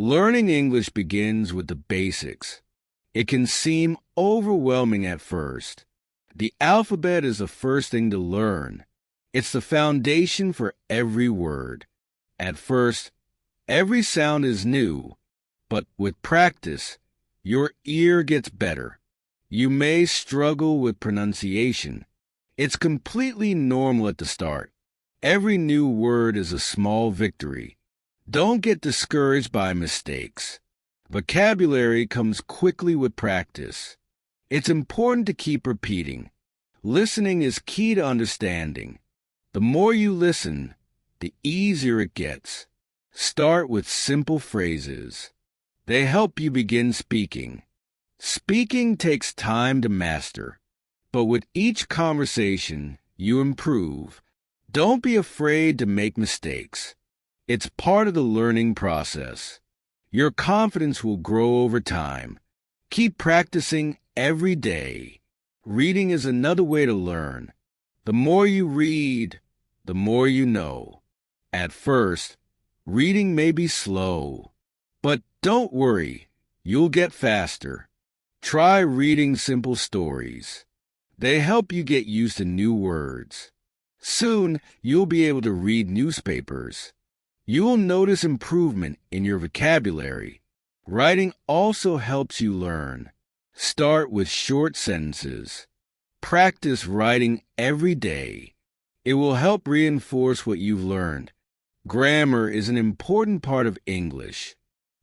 Learning English begins with the basics. It can seem overwhelming at first. The alphabet is the first thing to learn. It's the foundation for every word. At first, every sound is new, but with practice, your ear gets better. You may struggle with pronunciation. It's completely normal at the start. Every new word is a small victory. Don't get discouraged by mistakes. Vocabulary comes quickly with practice. It's important to keep repeating. Listening is key to understanding. The more you listen, the easier it gets. Start with simple phrases. They help you begin speaking. Speaking takes time to master, but with each conversation, you improve. Don't be afraid to make mistakes. It's part of the learning process. Your confidence will grow over time. Keep practicing every day. Reading is another way to learn. The more you read, the more you know. At first, reading may be slow, but don't worry, you'll get faster. Try reading simple stories. They help you get used to new words. Soon, you'll be able to read newspapers. You'll notice improvement in your vocabulary. Writing also helps you learn. Start with short sentences. Practice writing every day. It will help reinforce what you've learned. Grammar is an important part of English.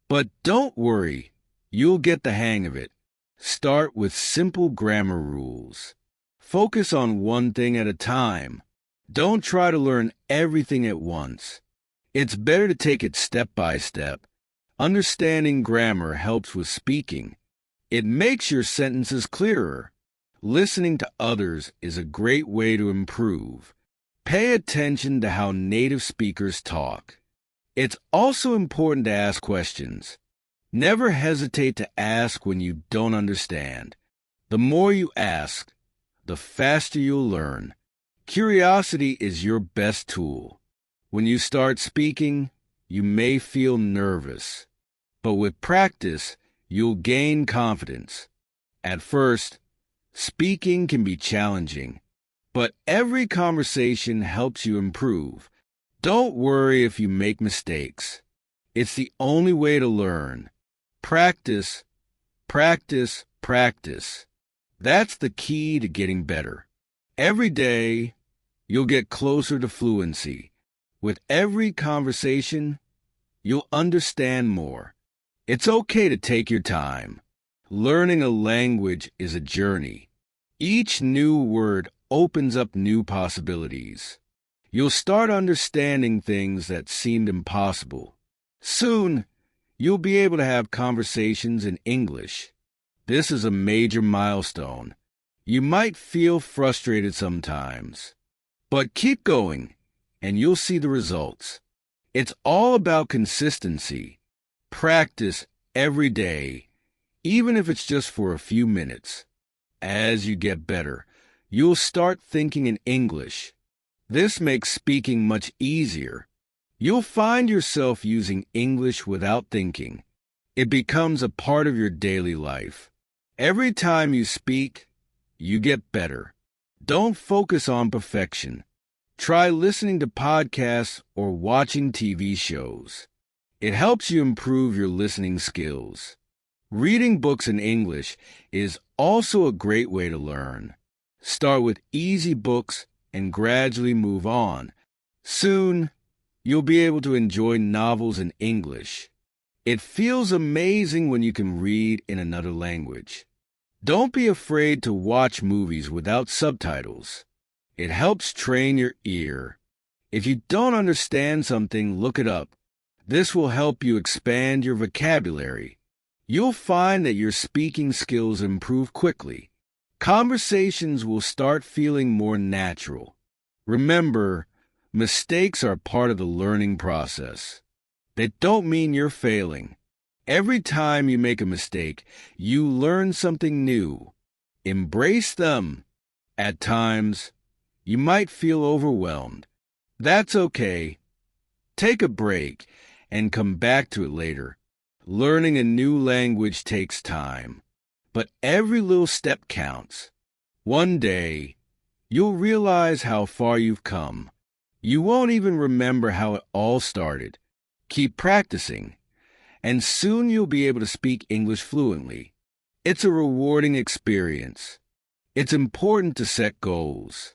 But don't worry, you'll get the hang of it. Start with simple grammar rules. Focus on one thing at a time. Don't try to learn everything at once. It's better to take it step by step. Understanding grammar helps with speaking. It makes your sentences clearer. Listening to others is a great way to improve. Pay attention to how native speakers talk. It's also important to ask questions. Never hesitate to ask when you don't understand. The more you ask, the faster you'll learn. Curiosity is your best tool. When you start speaking, you may feel nervous, but with practice, you'll gain confidence. At first, speaking can be challenging, but every conversation helps you improve. Don't worry if you make mistakes. It's the only way to learn. Practice, practice, practice. That's the key to getting better. Every day, you'll get closer to fluency. With every conversation, you'll understand more. It's okay to take your time. Learning a language is a journey. Each new word opens up new possibilities. You'll start understanding things that seemed impossible. Soon, you'll be able to have conversations in English. This is a major milestone. You might feel frustrated sometimes, but keep going, and you'll see the results. It's all about consistency. Practice every day, even if it's just for a few minutes. As you get better, you'll start thinking in English. This makes speaking much easier. You'll find yourself using English without thinking. It becomes a part of your daily life. Every time you speak, you get better. Don't focus on perfection. Try listening to podcasts or watching TV shows. It helps you improve your listening skills. Reading books in English is also a great way to learn. Start with easy books and gradually move on. Soon, you'll be able to enjoy novels in English. It feels amazing when you can read in another language. Don't be afraid to watch movies without subtitles. It helps train your ear. If you don't understand something, look it up. This will help you expand your vocabulary. You'll find that your speaking skills improve quickly. Conversations will start feeling more natural. Remember, mistakes are part of the learning process. They don't mean you're failing. Every time you make a mistake, you learn something new. Embrace them. At times, you might feel overwhelmed. That's okay. Take a break and come back to it later. Learning a new language takes time, but every little step counts. One day, you'll realize how far you've come. You won't even remember how it all started. Keep practicing, and soon you'll be able to speak English fluently. It's a rewarding experience. It's important to set goals.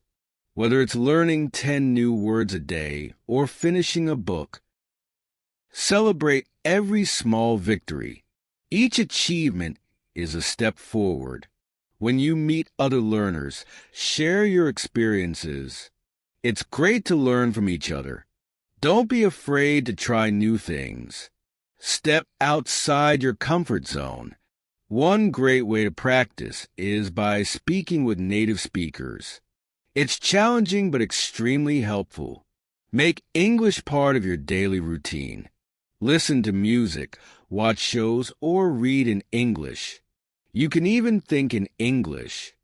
Whether it's learning 10 new words a day or finishing a book, celebrate every small victory. Each achievement is a step forward. When you meet other learners, share your experiences. It's great to learn from each other. Don't be afraid to try new things. Step outside your comfort zone. One great way to practice is by speaking with native speakers. It's challenging but extremely helpful. Make English part of your daily routine. Listen to music, watch shows, or read in English. You can even think in English.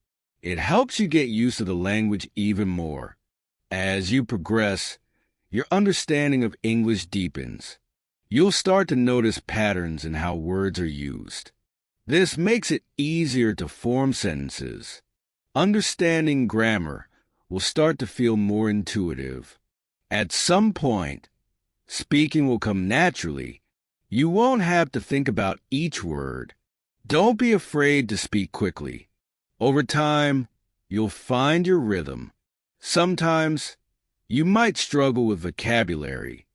It helps you get used to the language even more. As you progress, your understanding of English deepens. You'll start to notice patterns in how words are used. This makes it easier to form sentences. Understanding grammar will start to feel more intuitive. At some point, speaking will come naturally. You won't have to think about each word. Don't be afraid to speak quickly. Over time, you'll find your rhythm. Sometimes, you might struggle with vocabulary,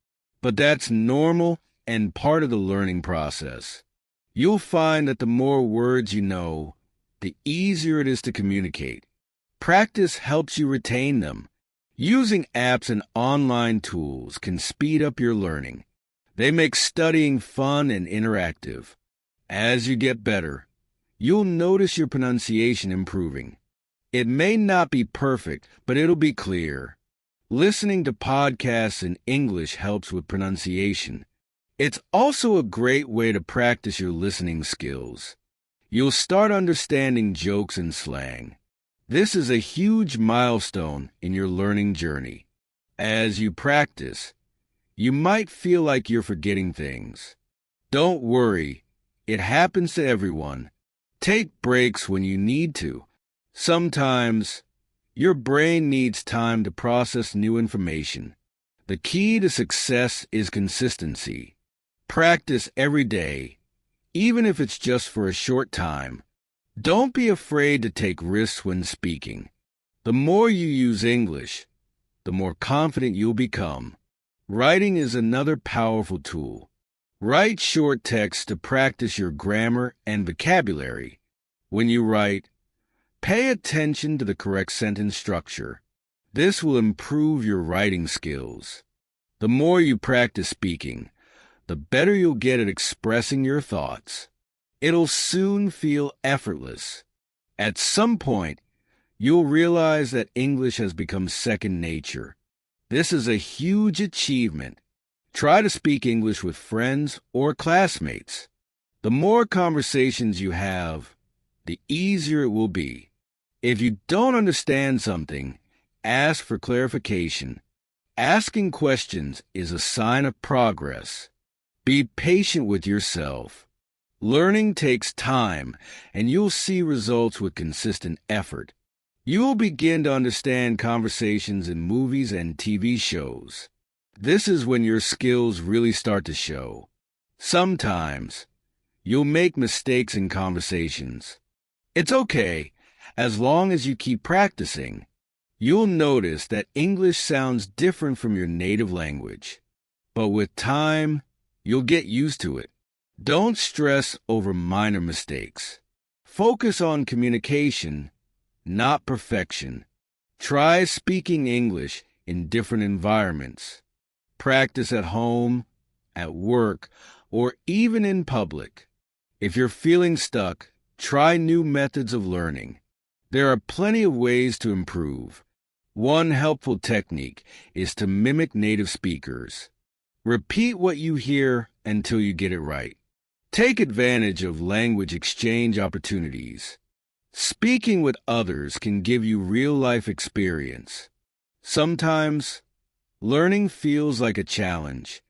but that's normal and part of the learning process. You'll find that the more words you know, the easier it is to communicate. Practice helps you retain them. Using apps and online tools can speed up your learning. They make studying fun and interactive. As you get better, you'll notice your pronunciation improving. It may not be perfect, but it'll be clear. Listening to podcasts in English helps with pronunciation. It's also a great way to practice your listening skills. You'll start understanding jokes and slang. This is a huge milestone in your learning journey. As you practice, you might feel like you're forgetting things. Don't worry, it happens to everyone. Take breaks when you need to. Sometimes, your brain needs time to process new information. The key to success is consistency. Practice every day, even if it's just for a short time. Don't be afraid to take risks when speaking. The more you use English, the more confident you'll become. Writing is another powerful tool. Write short texts to practice your grammar and vocabulary. When you write, pay attention to the correct sentence structure. This will improve your writing skills. The more you practice speaking, the better you'll get at expressing your thoughts. It'll soon feel effortless. At some point, you'll realize that English has become second nature. This is a huge achievement. Try to speak English with friends or classmates. The more conversations you have, the easier it will be. If you don't understand something, ask for clarification. Asking questions is a sign of progress. Be patient with yourself. Learning takes time, and you'll see results with consistent effort. You will begin to understand conversations in movies and TV shows. This is when your skills really start to show. Sometimes, you'll make mistakes in conversations. It's okay, as long as you keep practicing. You'll notice that English sounds different from your native language. But with time, you'll get used to it. Don't stress over minor mistakes. Focus on communication, not perfection. Try speaking English in different environments. Practice at home, at work, or even in public. If you're feeling stuck, try new methods of learning. There are plenty of ways to improve. One helpful technique is to mimic native speakers. Repeat what you hear until you get it right. Take advantage of language exchange opportunities. Speaking with others can give you real-life experience. Sometimes, learning feels like a challenge,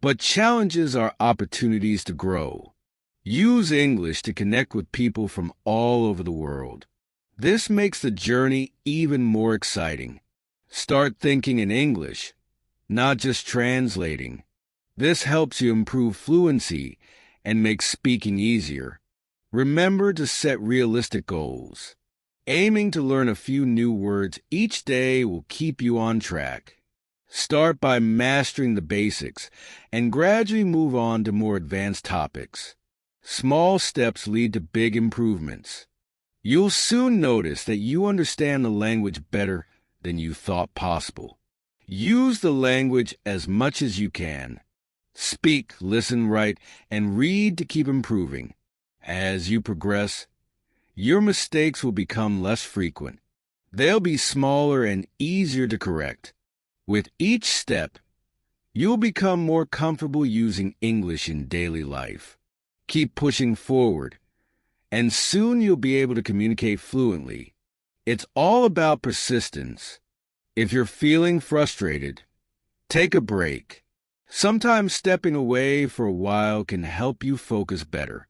but challenges are opportunities to grow. Use English to connect with people from all over the world. This makes the journey even more exciting. Start thinking in English, not just translating. This helps you improve fluency and makes speaking easier. Remember to set realistic goals. Aiming to learn a few new words each day will keep you on track. Start by mastering the basics and gradually move on to more advanced topics. Small steps lead to big improvements. You'll soon notice that you understand the language better than you thought possible. Use the language as much as you can. Speak, listen, write, and read to keep improving. As you progress, your mistakes will become less frequent. They'll be smaller and easier to correct. With each step, you'll become more comfortable using English in daily life. Keep pushing forward, and soon you'll be able to communicate fluently. It's all about persistence. If you're feeling frustrated, take a break. Sometimes stepping away for a while can help you focus better.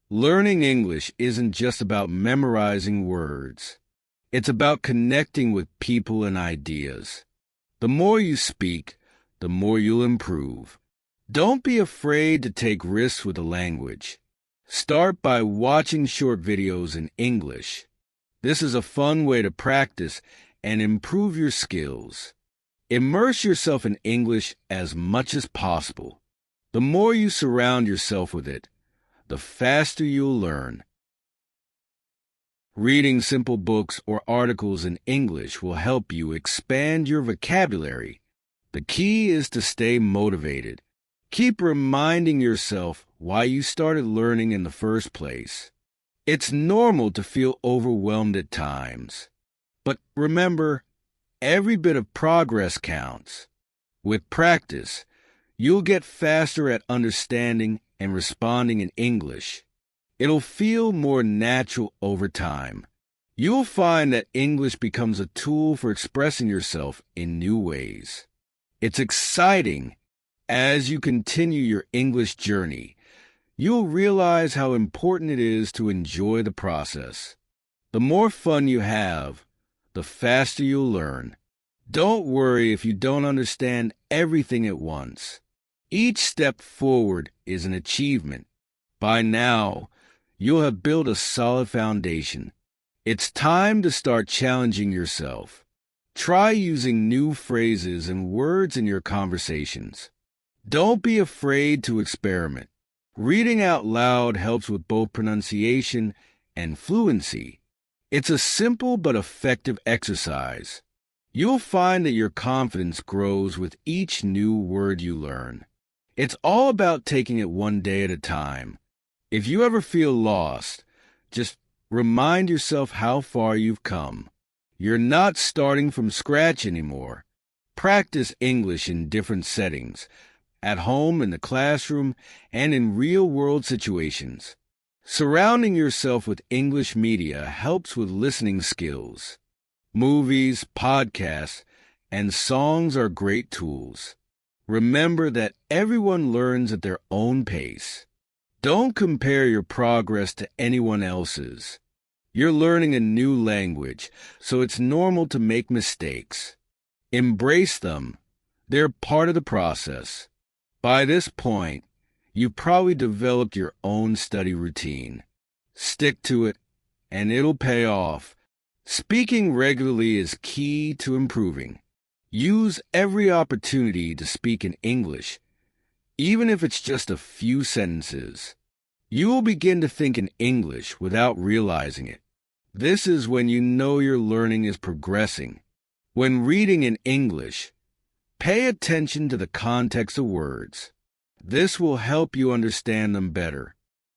Learning English isn't just about memorizing words. It's about connecting with people and ideas. The more you speak, the more you'll improve. Don't be afraid to take risks with the language. Start by watching short videos in English. This is a fun way to practice and improve your skills. Immerse yourself in English as much as possible. The more you surround yourself with it, the faster you'll learn. Reading simple books or articles in English will help you expand your vocabulary. The key is to stay motivated. Keep reminding yourself why you started learning in the first place. It's normal to feel overwhelmed at times. But remember, every bit of progress counts. With practice, you'll get faster at understanding and responding in English. It'll feel more natural over time. You'll find that English becomes a tool for expressing yourself in new ways. It's exciting. As you continue your English journey, you'll realize how important it is to enjoy the process. The more fun you have, the faster you'll learn. Don't worry if you don't understand everything at once. Each step forward is an achievement. By now, you'll have built a solid foundation. It's time to start challenging yourself. Try using new phrases and words in your conversations. Don't be afraid to experiment. Reading out loud helps with both pronunciation and fluency. It's a simple but effective exercise. You'll find that your confidence grows with each new word you learn. It's all about taking it one day at a time. If you ever feel lost, just remind yourself how far you've come. You're not starting from scratch anymore. Practice English in different settings, at home, in the classroom, and in real-world situations. Surrounding yourself with English media helps with listening skills. Movies, podcasts, and songs are great tools. Remember that everyone learns at their own pace. Don't compare your progress to anyone else's. You're learning a new language, so it's normal to make mistakes. Embrace them. They're part of the process. By this point, you've probably developed your own study routine. Stick to it, and it'll pay off. Speaking regularly is key to improving. Use every opportunity to speak in English, even if it's just a few sentences. You will begin to think in English without realizing it. This is when you know your learning is progressing. When reading in English, pay attention to the context of words. This will help you understand them better.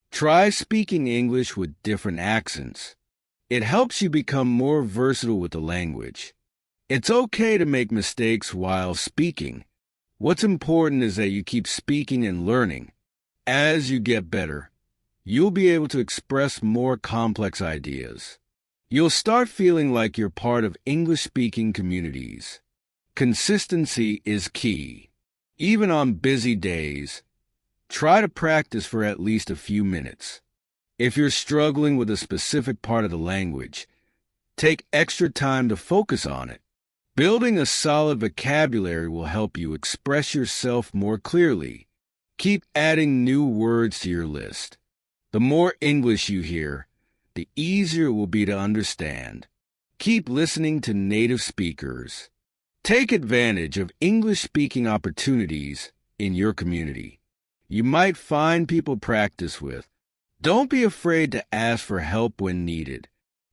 Try speaking English with different accents. It helps you become more versatile with the language. It's okay to make mistakes while speaking. What's important is that you keep speaking and learning. As you get better, you'll be able to express more complex ideas. You'll start feeling like you're part of English-speaking communities. Consistency is key. Even on busy days, Try to practice for at least a few minutes. If you're struggling with a specific part of the language, take extra time to focus on it. Building a solid vocabulary will help you express yourself more clearly. Keep adding new words to your list. The more English you hear, the easier it will be to understand. Keep listening to native speakers. Take advantage of English-speaking opportunities in your community. You might find people to practice with. Don't be afraid to ask for help when needed.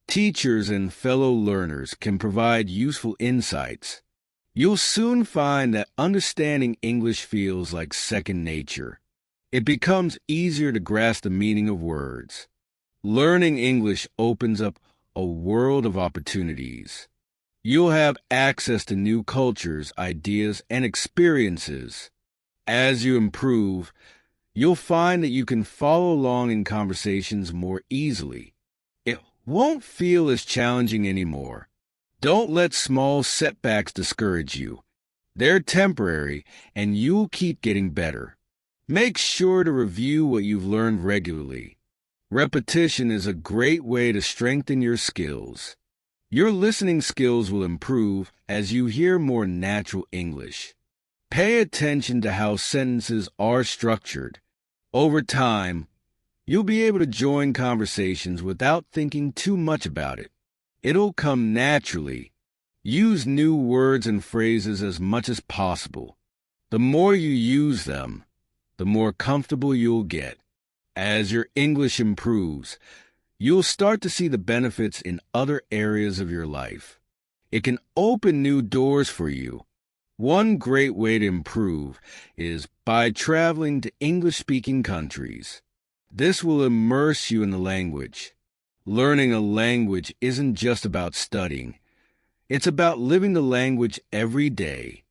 Teachers and fellow learners can provide useful insights. You'll soon find that understanding English feels like second nature. It becomes easier to grasp the meaning of words. Learning English opens up a world of opportunities. You'll have access to new cultures, ideas, and experiences. As you improve, you'll find that you can follow along in conversations more easily. It won't feel as challenging anymore. Don't let small setbacks discourage you. They're temporary, and you'll keep getting better. Make sure to review what you've learned regularly. Repetition is a great way to strengthen your skills. Your listening skills will improve as you hear more natural English. Pay attention to how sentences are structured. Over time, you'll be able to join conversations without thinking too much about it. It'll come naturally. Use new words and phrases as much as possible. The more you use them, the more comfortable you'll get. As your English improves, you'll start to see the benefits in other areas of your life. It can open new doors for you. One great way to improve is by traveling to English-speaking countries. This will immerse you in the language. Learning a language isn't just about studying. It's about living the language every day.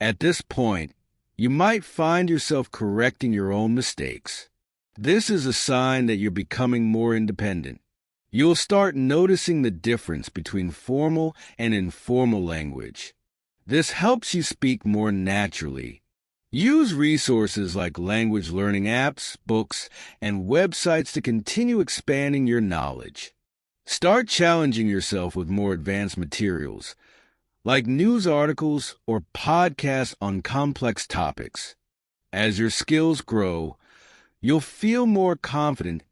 At this point, you might find yourself correcting your own mistakes. This is a sign that you're becoming more independent. You'll start noticing the difference between formal and informal language. This helps you speak more naturally. Use resources like language learning apps, books, and websites to continue expanding your knowledge. Start challenging yourself with more advanced materials, like news articles or podcasts on complex topics. As your skills grow, you'll feel more confident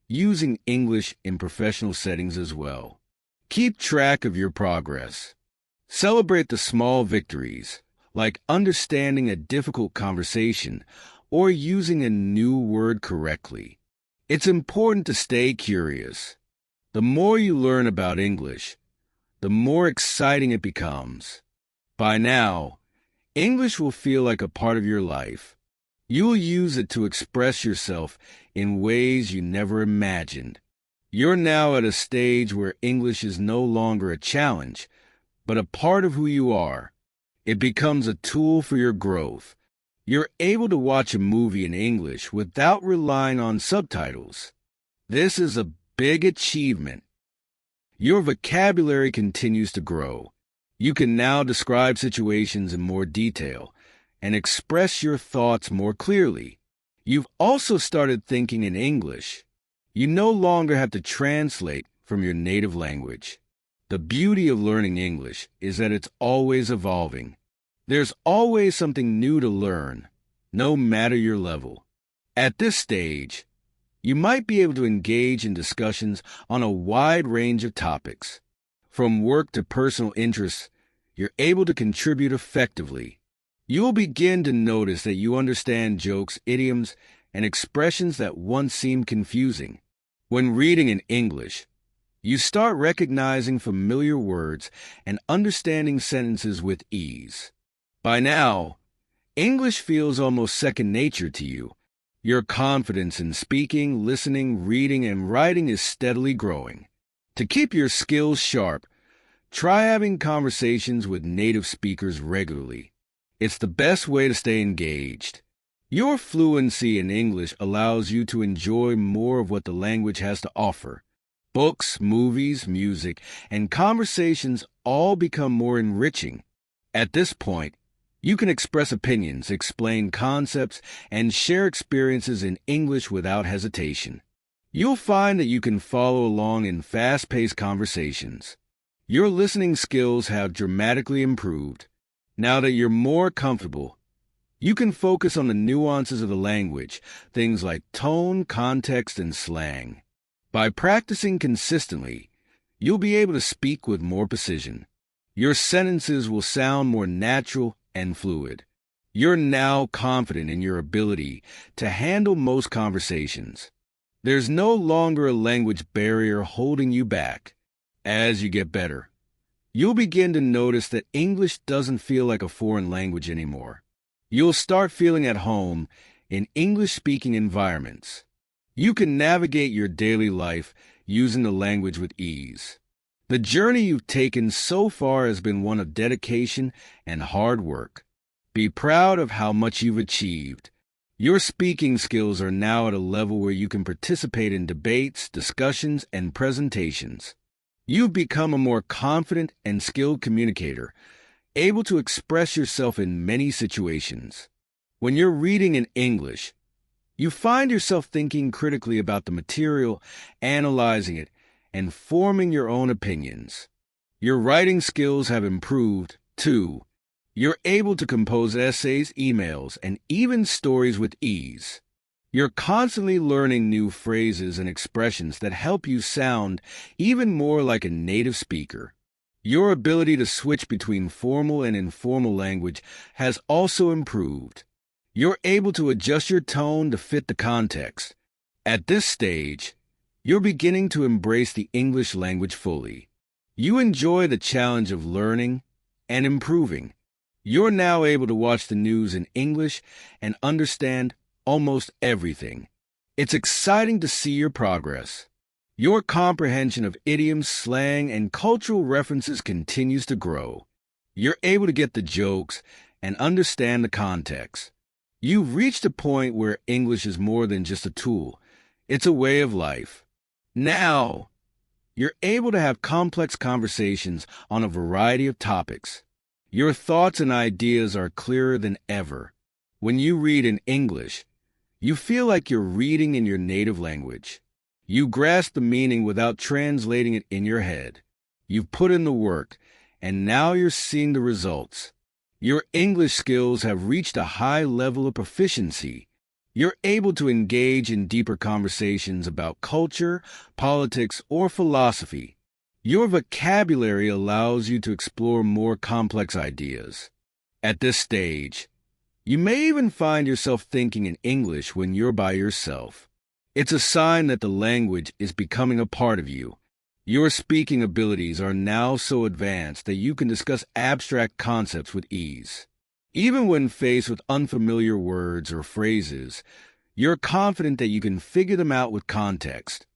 using English in professional settings as well. Keep track of your progress. Celebrate the small victories, like understanding a difficult conversation or using a new word correctly. It's important to stay curious. The more you learn about English, the more exciting it becomes. By now, English will feel like a part of your life. You'll use it to express yourself in ways you never imagined. You're now at a stage where English is no longer a challenge, but a part of who you are. It becomes a tool for your growth. You're able to watch a movie in English without relying on subtitles. This is a big achievement. Your vocabulary continues to grow. You can now describe situations in more detail and express your thoughts more clearly. You've also started thinking in English. You no longer have to translate from your native language. The beauty of learning English is that it's always evolving. There's always something new to learn, no matter your level. At this stage, you might be able to engage in discussions on a wide range of topics. From work to personal interests, you're able to contribute effectively. You'll begin to notice that you understand jokes, idioms, and expressions that once seemed confusing. When reading in English, you start recognizing familiar words and understanding sentences with ease. By now, English feels almost second nature to you. Your confidence in speaking, listening, reading, and writing is steadily growing. To keep your skills sharp, try having conversations with native speakers regularly. It's the best way to stay engaged. Your fluency in English allows you to enjoy more of what the language has to offer. Books, movies, music, and conversations all become more enriching. At this point, You can express opinions, explain concepts, and share experiences in English without hesitation. You'll find that you can follow along in fast-paced conversations. Your listening skills have dramatically improved. Now that you're more comfortable, you can focus on the nuances of the language, things like tone, context, and slang. By practicing consistently, you'll be able to speak with more precision. Your sentences will sound more natural and fluid. You're now confident in your ability to handle most conversations. There's no longer a language barrier holding you back. As you get better, you'll begin to notice that English doesn't feel like a foreign language anymore. You'll start feeling at home in English-speaking environments. You can navigate your daily life using the language with ease. The journey you've taken so far has been one of dedication and hard work. Be proud of how much you've achieved. Your speaking skills are now at a level where you can participate in debates, discussions, and presentations. You've become a more confident and skilled communicator, able to express yourself in many situations. When you're reading in English, you find yourself thinking critically about the material, analyzing it, and forming your own opinions. Your writing skills have improved, too. You're able to compose essays, emails, and even stories with ease. You're constantly learning new phrases and expressions that help you sound even more like a native speaker. Your ability to switch between formal and informal language has also improved. You're able to adjust your tone to fit the context. At this stage, you're beginning to embrace the English language fully. You enjoy the challenge of learning and improving. You're now able to watch the news in English and understand almost everything. It's exciting to see your progress. Your comprehension of idioms, slang, and cultural references continues to grow. You're able to get the jokes and understand the context. You've reached a point where English is more than just a tool. It's a way of life. Now, you're able to have complex conversations on a variety of topics. Your thoughts and ideas are clearer than ever. When you read in English, you feel like you're reading in your native language. You grasp the meaning without translating it in your head. You've put in the work, and now you're seeing the results. Your English skills have reached a high level of proficiency. You're able to engage in deeper conversations about culture, politics, or philosophy. Your vocabulary allows you to explore more complex ideas. At this stage, you may even find yourself thinking in English when you're by yourself. It's a sign that the language is becoming a part of you. Your speaking abilities are now so advanced that you can discuss abstract concepts with ease. Even when faced with unfamiliar words or phrases, you're confident that you can figure them out with context.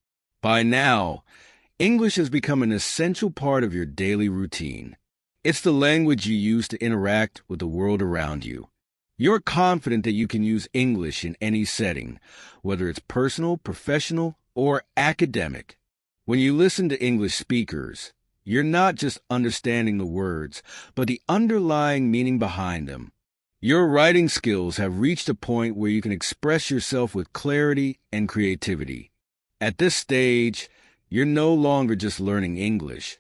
By now, English has become an essential part of your daily routine. It's the language you use to interact with the world around you. You're confident that you can use English in any setting, whether it's personal, professional, or academic. When you listen to English speakers, you're not just understanding the words, but the underlying meaning behind them. Your writing skills have reached a point where you can express yourself with clarity and creativity. At this stage, you're no longer just learning English.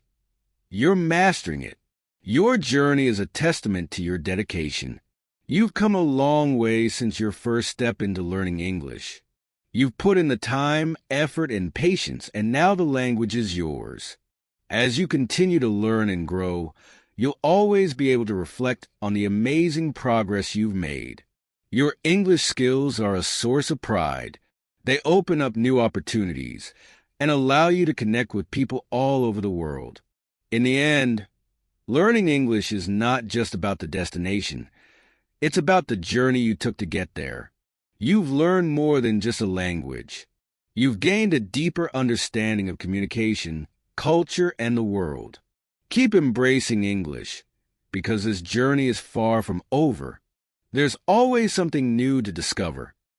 You're mastering it. Your journey is a testament to your dedication. You've come a long way since your first step into learning English. You've put in the time, effort, and patience, and now the language is yours. As you continue to learn and grow, you'll always be able to reflect on the amazing progress you've made. Your English skills are a source of pride. They open up new opportunities and allow you to connect with people all over the world. In the end, learning English is not just about the destination. It's about the journey you took to get there. You've learned more than just a language. You've gained a deeper understanding of communication, culture, and the world. Keep embracing English, because this journey is far from over. There's always something new to discover.